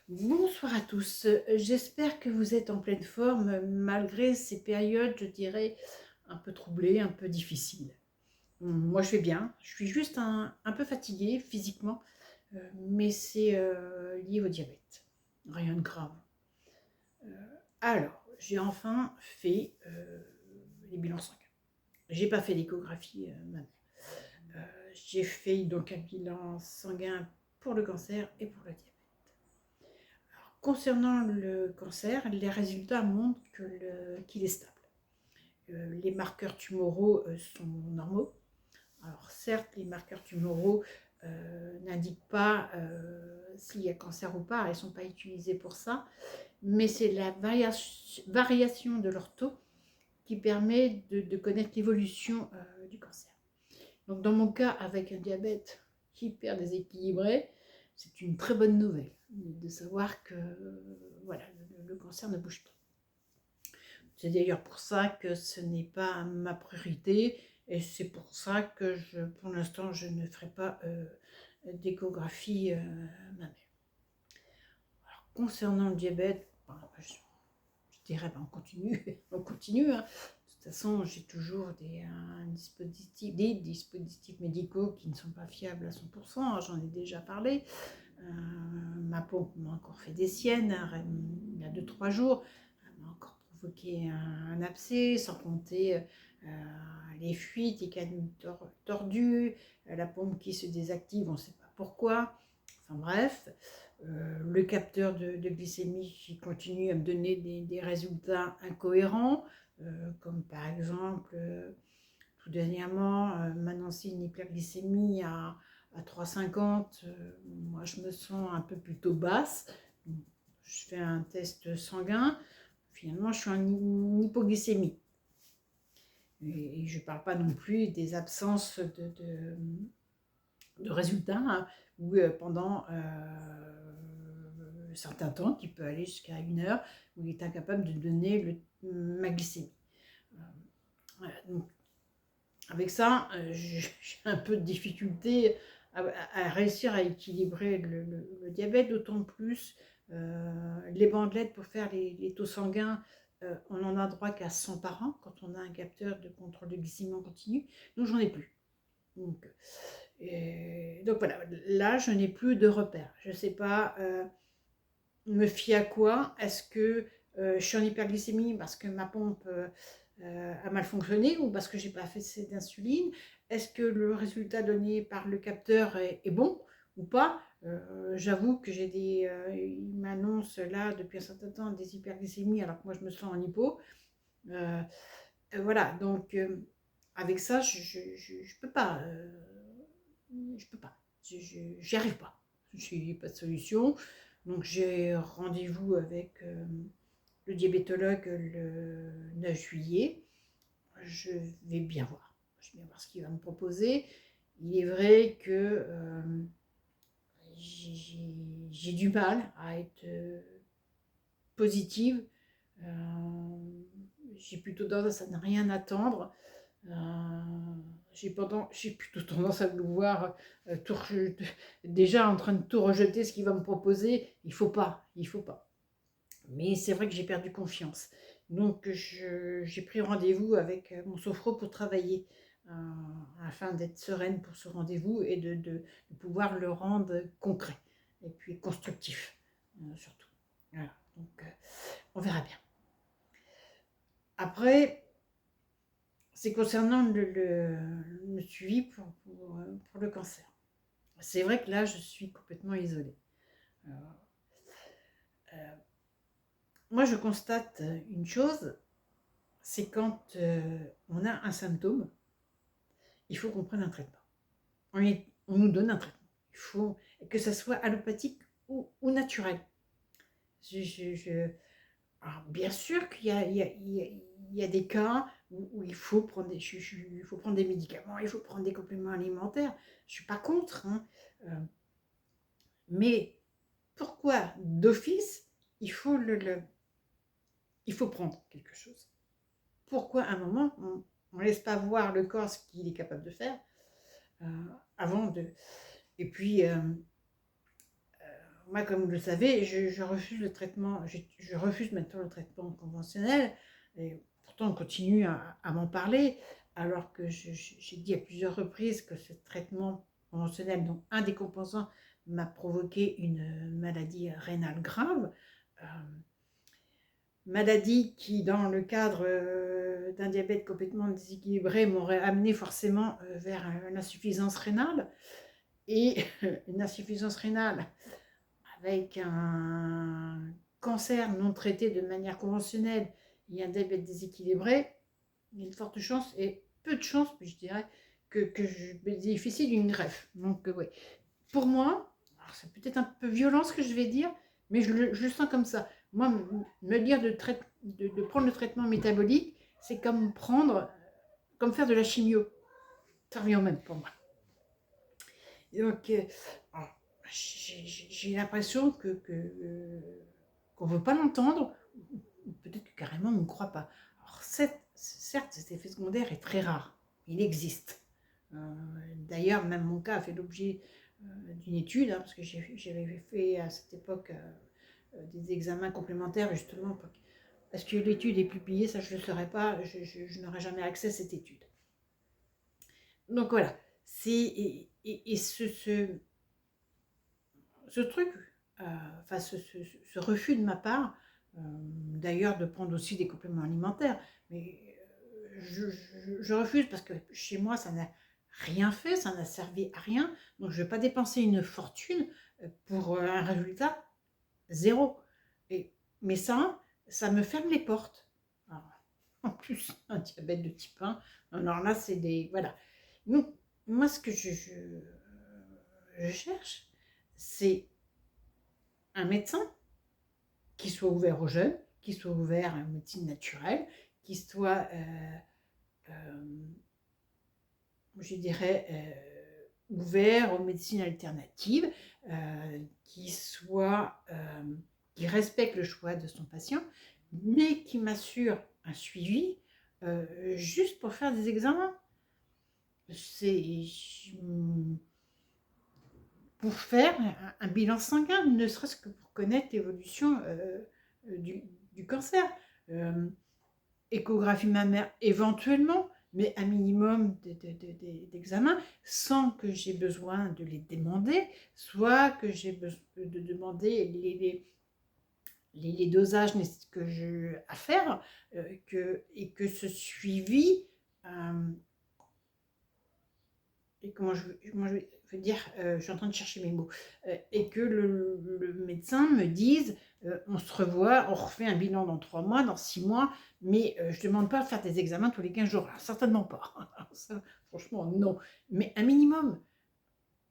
Bonsoir à tous, j'espère que vous êtes en pleine forme malgré ces périodes, je dirais, un peu troublées, un peu difficiles. Moi je vais bien, je suis juste un peu fatiguée physiquement, mais c'est lié au diabète, rien de grave. Heu, alors, j'ai enfin fait, les bilans sanguins. J'ai pas fait d'échographie, mammaire. J'ai fait donc un bilan sanguin pour le cancer et pour le diabète. Concernant le cancer, les résultats montrent qu'il est stable. Les marqueurs tumoraux sont normaux. Alors certes, les marqueurs tumoraux n'indiquent pas s'il y a cancer ou pas, ils ne sont pas utilisés pour ça, mais c'est la variation de leur taux qui permet de connaître l'évolution du cancer. Donc dans mon cas, avec un diabète hyper déséquilibré, c'est une très bonne nouvelle de savoir que voilà, le cancer ne bouge pas. C'est d'ailleurs pour ça que ce n'est pas ma priorité et c'est pour ça que pour l'instant, je ne ferai pas d'échographie mammaire. Alors, concernant le diabète, ben, je dirais ben, on continue, on continue. Hein. De toute façon, j'ai toujours des dispositifs médicaux qui ne sont pas fiables à 100%, hein, j'en ai déjà parlé. Ma pompe m'a encore fait des siennes, hein, il y a 2-3 jours, elle m'a encore provoqué un abcès, sans compter les fuites, les canaux tordus, la pompe qui se désactive, on ne sait pas pourquoi. Enfin bref, le capteur de glycémie qui continue à me donner des résultats incohérents, comme par exemple, tout dernièrement, m'annoncer une hyperglycémie à 3,50. Moi, je me sens un peu plutôt basse. Je fais un test sanguin. Finalement, je suis en hypoglycémie. Et je ne parle pas non plus des absences de résultats, hein, où pendant un certain temps, qui peut aller jusqu'à 1 heure, où il est incapable de donner ma glycémie. Voilà, donc, avec ça, j'ai un peu de difficulté à réussir à équilibrer le diabète, d'autant plus les bandelettes pour faire les taux sanguins, on n'en a droit qu'à 100 par an quand on a un capteur de contrôle de glycémie en continu, donc j'en ai plus. Donc voilà, là je n'ai plus de repères. Je ne sais pas me fier à quoi. Est-ce que je suis en hyperglycémie parce que ma pompe a mal fonctionné ou parce que j'ai pas fait assez d'insuline? Est-ce que le résultat donné par le capteur est bon ou pas? J'avoue que il m'annonce là depuis un certain temps des hyperglycémies alors que moi je me sens en hypo. Euh, voilà, donc avec ça, je peux pas. Je peux pas. J'y arrive pas. Je n'ai pas de solution. Donc j'ai rendez-vous avec le diabétologue le 9 juillet. Je vais bien voir. Je vais bien voir ce qu'il va me proposer. Il est vrai que j'ai du mal à être positive. Euh, j'ai plutôt tendance à ne rien attendre. J'ai plutôt tendance à le voir déjà en train de tout rejeter ce qu'il va me proposer. Il faut pas, il faut pas. Mais c'est vrai que j'ai perdu confiance. Donc j'ai pris rendez-vous avec mon sophro pour travailler, afin d'être sereine pour ce rendez-vous et de pouvoir le rendre concret et puis constructif, surtout. Voilà, donc on verra bien. Après, c'est concernant le suivi pour le cancer. C'est vrai que là, je suis complètement isolée. Euh, euh, Moi, je constate une chose, c'est quand on a un symptôme, il faut qu'on prenne un traitement. On nous donne un traitement. Il faut que ça soit allopathique ou naturel. Alors, bien sûr qu'il y a des cas où il faut prendre il faut prendre des médicaments, il faut prendre des compléments alimentaires. Je ne suis pas contre, hein. Mais pourquoi d'office il faut prendre quelque chose? Pourquoi à un moment on ne laisse pas voir le corps ce qu'il est capable de faire, euh, avant de... Et puis moi, comme vous le savez, je refuse le traitement, je refuse maintenant le traitement conventionnel, et pourtant on continue à m'en parler, alors que j'ai dit à plusieurs reprises que ce traitement conventionnel, dont un des composants m'a provoqué une maladie rénale grave, euh, maladie qui, dans le cadre d'un diabète complètement déséquilibré, m'aurait amené forcément vers une insuffisance rénale, et une insuffisance rénale avec un cancer non traité de manière conventionnelle et un diabète déséquilibré, il y a une forte chance, et peu de chance, je dirais, que je bénéficie d'une greffe. Donc, oui. Pour moi, c'est peut-être un peu violent ce que je vais dire, mais je le sens comme ça. Moi, me dire de prendre le traitement métabolique, c'est comme faire de la chimio. Ça revient au même pour moi. Donc, j'ai l'impression qu'on ne veut pas l'entendre, ou peut-être que carrément on ne croit pas. Alors, certes, cet effet secondaire est très rare, il existe. D'ailleurs, même mon cas a fait l'objet d'une étude, hein, parce que j'avais fait à cette époque des examens complémentaires, justement. Est-ce que l'étude est publiée? Ça, je ne le saurais pas, je n'aurai jamais accès à cette étude. Donc voilà, et ce truc, enfin ce refus de ma part, d'ailleurs de prendre aussi des compléments alimentaires, mais je refuse parce que chez moi ça n'a rien fait, ça n'a servi à rien, donc je ne vais pas dépenser une fortune pour un résultat zéro. Mais ça me ferme les portes. Alors, en plus, un diabète de type 1, alors là c'est des... Voilà. Donc, moi ce que je cherche, c'est un médecin qui soit ouvert aux jeunes, qui soit ouvert à la médecine naturelle, qui soit, je dirais, ouvert aux médecines alternatives, qui respecte le choix de son patient, mais qui m'assure un suivi juste pour faire des examens. C'est pour faire un bilan sanguin, ne serait-ce que pour connaître l'évolution du cancer. Échographie mammaire éventuellement, mais un minimum d'examens, sans que j'ai besoin de les demander, soit que j'ai besoin de demander les dosages que j'ai à faire, et que ce suivi, et comment je veux dire, je suis en train de chercher mes mots, et que le médecin me dise, on se revoit, on refait un bilan dans 3 mois, dans 6 mois, mais je ne demande pas de faire des examens tous les 15 jours, alors, certainement pas. Ça, franchement, non. Mais un minimum,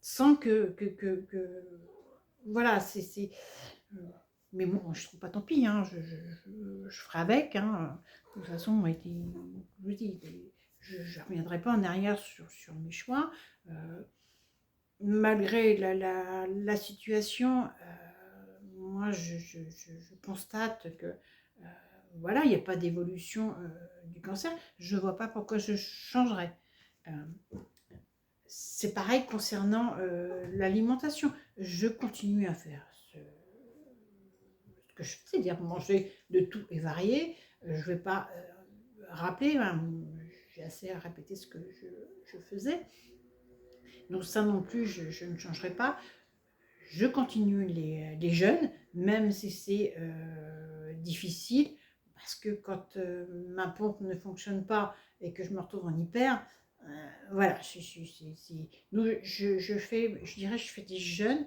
sans que voilà, mais bon, je trouve pas, tant pis, hein, je ferai avec, hein. De toute façon, je vous dis, je ne reviendrai pas en arrière sur mes choix. Malgré la situation, moi je constate que voilà, il n'y a pas d'évolution du cancer. Je ne vois pas pourquoi je changerais. C'est pareil concernant l'alimentation. Je continue à faire ce que je fais, c'est-à-dire manger de tout et varié. Je ne vais pas rappeler, hein, j'ai assez répété ce que je faisais. Donc ça non plus, je ne changerai pas. Je continue les jeûnes, même si c'est difficile, parce que quand ma pompe ne fonctionne pas et que je me retrouve en hyper, voilà, je fais des jeûnes,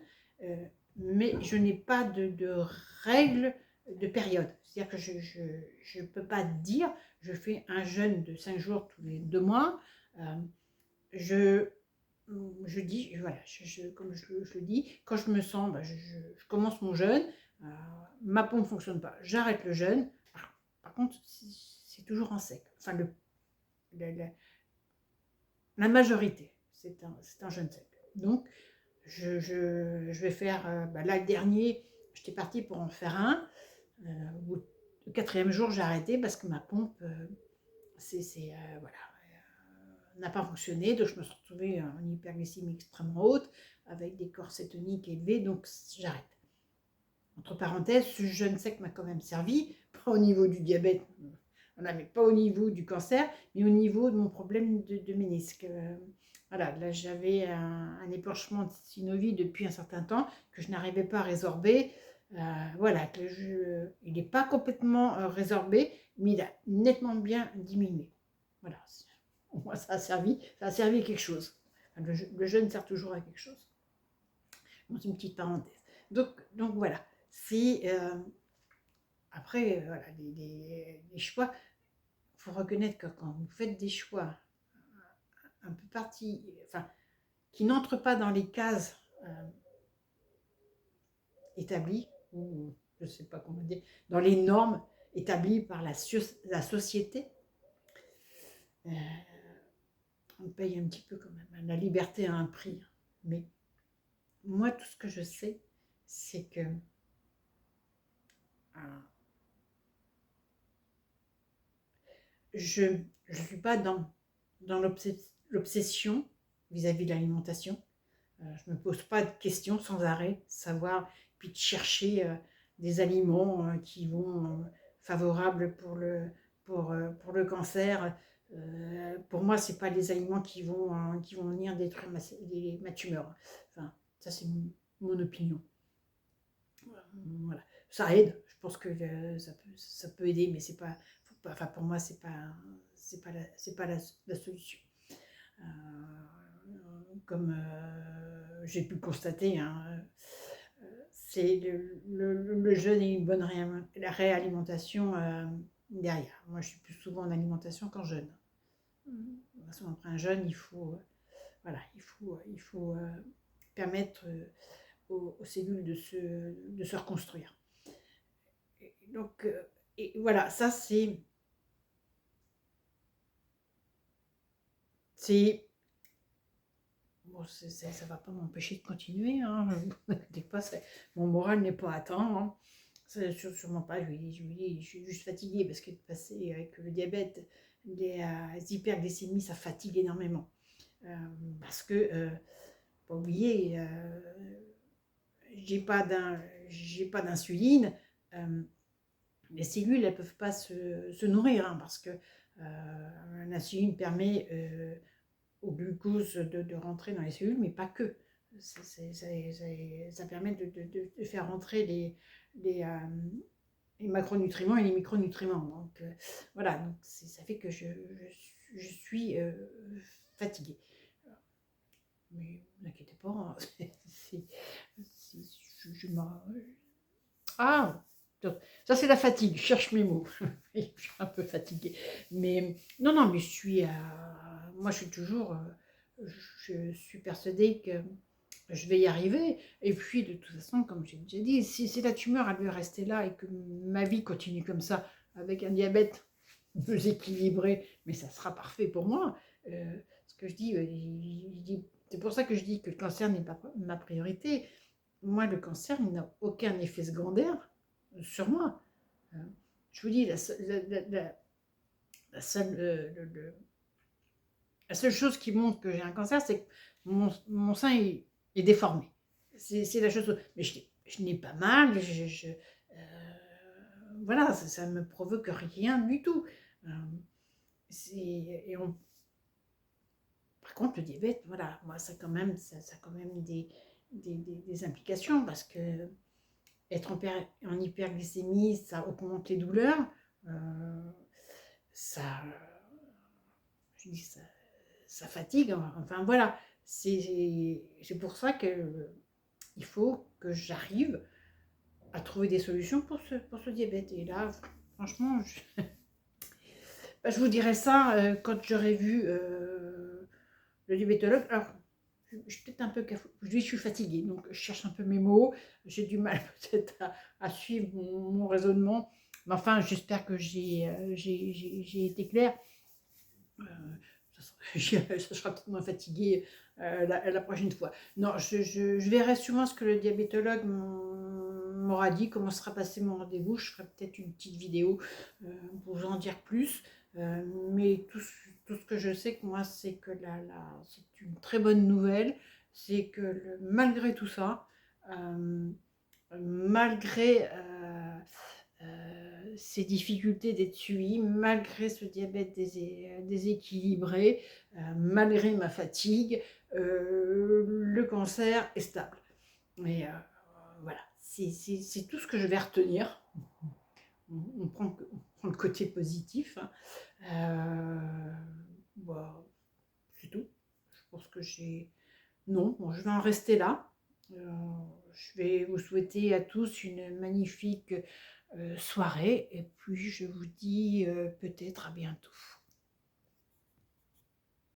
mais je n'ai pas de règle de période. C'est-à-dire que je ne peux pas dire, je fais un jeûne de 5 jours tous les 2 mois. Je dis, voilà, comme je le dis, quand je me sens, je commence mon jeûne, ma pompe ne fonctionne pas, j'arrête le jeûne. Par contre, c'est toujours en sec. Enfin, la majorité, c'est un jeûne sec. Donc, je vais faire, là, le dernier, j'étais partie pour en faire un. Le 4e jour, j'ai arrêté parce que ma pompe, voilà, n'a pas fonctionné, donc je me suis retrouvée en hyperglycémie extrêmement haute, avec des corps cétoniques élevés, donc j'arrête. Entre parenthèses, ce jeûne sec m'a quand même servi, pas au niveau du diabète, voilà, mais pas au niveau du cancer, mais au niveau de mon problème de ménisque. Voilà, là j'avais un épanchement de synovie depuis un certain temps que je n'arrivais pas à résorber. Voilà, il n'est pas complètement résorbé, mais il a nettement bien diminué. Voilà, moi ça a servi à quelque chose. Enfin, le jeûne sert toujours à quelque chose. Bon, c'est une petite parenthèse. Donc voilà, c'est après voilà, les choix. Il faut reconnaître que quand vous faites des choix un peu enfin, qui n'entrent pas dans les cases établies, ou je ne sais pas comment dire, dans les normes établies par la société, euh, on paye un petit peu quand même. La liberté a un prix. Mais moi, tout ce que je sais, c'est que je ne suis pas dans l'obsession vis-à-vis de l'alimentation. Je ne me pose pas de questions sans arrêt, savoir, puis de chercher des aliments qui vont favorables pour le cancer. Pour moi, ce n'est pas les aliments qui vont venir détruire ma tumeur. Enfin, ça, c'est mon opinion. Voilà. Ça aide, je pense que ça peut aider, mais c'est pas, enfin, pour moi, c'est pas la solution. Comme j'ai pu le constater, hein, c'est le jeûne et une bonne réalimentation derrière. Moi, je suis plus souvent en alimentation qu'en jeûne. De toute façon, après un jeûne, voilà, il faut permettre aux cellules de se reconstruire. Donc, et voilà, ça c'est bon, ça ne va pas m'empêcher de continuer, hein. Des fois, mon moral n'est pas atteint, hein. Sûrement pas, je lui dis, je suis juste fatiguée parce que de passer avec le diabète, les hyperglycémies, ça fatigue énormément. Parce que, pas oublier, j'ai pas d'insuline, les cellules, elles ne peuvent pas se nourrir, hein, parce que l'insuline permet au glucose de rentrer dans les cellules, mais pas que. Ça permet de faire rentrer les macronutriments et les micronutriments. Donc voilà, donc ça fait que je suis fatiguée. Mais ne vous inquiétez pas, hein, ah, ça c'est la fatigue, je cherche mes mots. Je suis un peu fatiguée. Mais non, non, mais moi je suis toujours, je suis persuadée que je vais y arriver. Et puis de toute façon, comme j'ai déjà dit, si la tumeur elle veut rester là et que ma vie continue comme ça, avec un diabète déséquilibré, mais ça sera parfait pour moi. Ce que je dis, c'est pour ça que je dis que le cancer n'est pas ma priorité. Moi, le cancer n'a aucun effet secondaire sur moi. Je vous dis, la seule chose qui montre que j'ai un cancer, c'est que mon sein est déformé. C'est la chose. Mais je n'ai pas mal. Voilà, ça ne me provoque rien du tout. Par contre, le diabète, voilà, moi, ça a quand même des implications parce que être en hyperglycémie, ça augmente les douleurs. Ça, je dis ça fatigue. Enfin voilà, c'est pour ça que il faut que j'arrive à trouver des solutions pour ce diabète. Et là, franchement, je vous dirai ça quand j'aurai vu le diabétologue. Alors, je suis peut-être un peu cafou. Je suis fatiguée, donc je cherche un peu mes mots. J'ai du mal peut-être à suivre mon raisonnement. Mais enfin, j'espère que j'ai été claire. Ça sera peut-être moins fatigué la prochaine fois. Non, je verrai souvent ce que le diabétologue m'aura dit, comment sera passé mon rendez-vous. Je ferai peut-être une petite vidéo pour vous en dire plus. Mais tout ce que je sais que moi, c'est que c'est une très bonne nouvelle. C'est que malgré tout ça, malgré ces difficultés d'être suivie, malgré ce diabète déséquilibré, malgré ma fatigue, le cancer est stable. Et voilà, c'est tout ce que je vais retenir. On prend le côté positif, hein. Bah, c'est tout. Je pense que j'ai non, bon, je vais en rester là. Heu, je vais vous souhaiter à tous une magnifique, soirée et puis je vous dis, peut-être à bientôt.